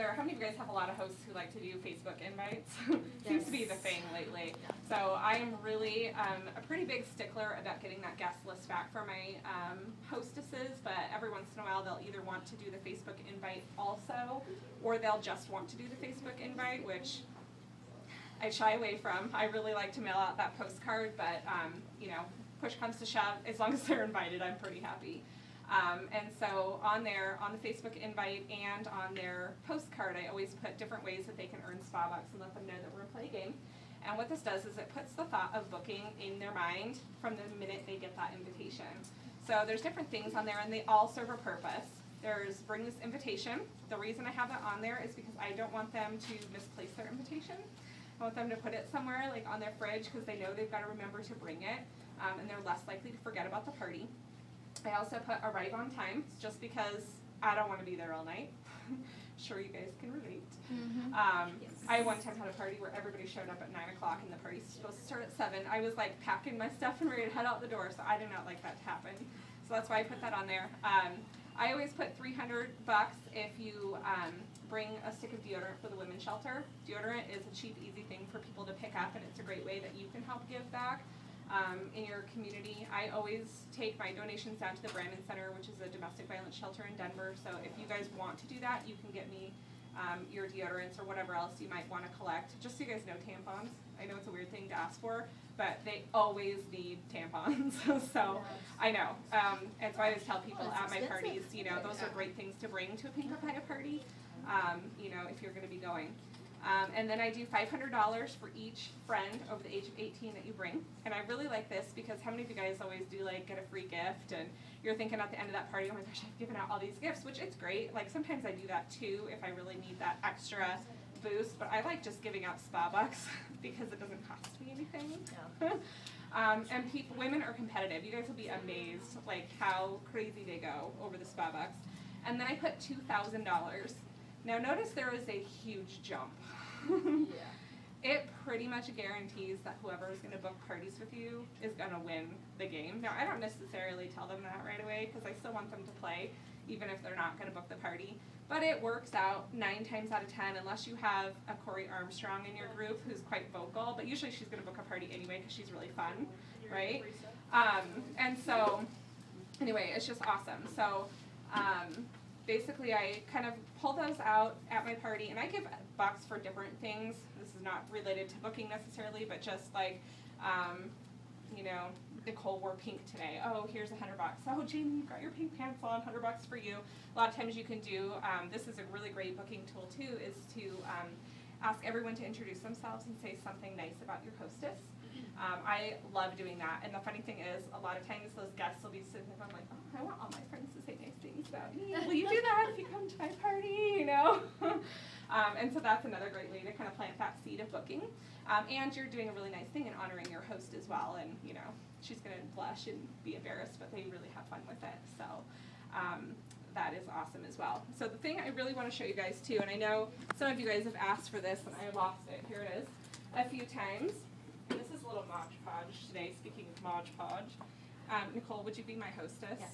how many of you guys have a lot of hosts who like to do Facebook invites? Seems to be the thing lately. Yeah. So I am really a pretty big stickler about getting that guest list back for my hostesses, but every once in a while they'll either want to do the Facebook invite also, or they'll just want to do the Facebook invite, which I shy away from. I really like to mail out that postcard, but you know, push comes to shove, as long as they're invited, I'm pretty happy. And so on the Facebook invite and on their postcard, I always put different ways that they can earn Spa Bucks and let them know that we're going to play a game. And what this does is it puts the thought of booking in their mind from the minute they get that invitation. So there's different things on there, and they all serve a purpose. There's bring this invitation. The reason I have that on there is because I don't want them to misplace their invitation. I want them to put it somewhere, like on their fridge, because they know they've got to remember to bring it, and they're less likely to forget about the party. I also put arrive on time, just because I don't want to be there all night. Sure, you guys can relate. Mm-hmm. Yes. I one time had a party where everybody showed up at 9 o'clock and the party's supposed to start at 7. I was like packing my stuff and ready to head out the door, so I did not like that to happen. So that's why I put that on there. I always put $300 if you bring a stick of deodorant for the women's shelter. Deodorant is a cheap, easy thing for people to pick up, and it's a great way that you can help give back in your community. I always take my donations down to the Brandon Center, which is a domestic violence shelter in Denver. So if you guys want to do that, you can get me your deodorants or whatever else you might want to collect. Just so you guys know, tampons. I know it's a weird thing to ask for, but they always need tampons. So I know. And so I always tell people at my parties, you know, those are great things to bring to a Pink Papaya party, you know, if you're going to be going. And then I do $500 for each friend over the age of 18 that you bring. And I really like this because how many of you guys always do like get a free gift and you're thinking at the end of that party, oh my gosh, I've given out all these gifts, which it's great. Like sometimes I do that too if I really need that extra boost, but I like just giving out Spa Bucks because it doesn't cost me anything. Yeah. And women are competitive. You guys will be amazed like how crazy they go over the Spa Bucks. And then I put $2,000. Now notice there is a huge jump. Yeah. It pretty much guarantees that whoever is going to book parties with you is going to win the game. Now I don't necessarily tell them that right away because I still want them to play even if they're not going to book the party. But it works out 9 times out of 10 unless you have a Corey Armstrong in your group who's quite vocal, but usually she's going to book a party anyway because she's really fun, right? And so anyway, it's just awesome. So basically I kind of pull those out at my party, and I give bucks for different things. This is not related to booking necessarily, but just like, you know, Nicole wore pink today. Oh, here's $100. Oh, Jamie, you've got your pink pants on, $100 for you. A lot of times you can do, this is a really great booking tool too, is to ask everyone to introduce themselves and say something nice about your hostess. I love doing that, and the funny thing is, a lot of times those guests will be sitting there going like, oh, I want all my friends to say nice things about me. Will you do that if you come to my party, you know? And so that's another great way to kind of plant that seed of booking. And you're doing a really nice thing in honoring your host as well, and you know, she's going to blush and be embarrassed, but they really have fun with it. So that is awesome as well. So the thing I really want to show you guys too, and I know some of you guys have asked for this, and I lost it. Here it is, a few times. This is a little Mod Podge today, speaking of Mod Podge. Nicole, would you be my hostess? Yes.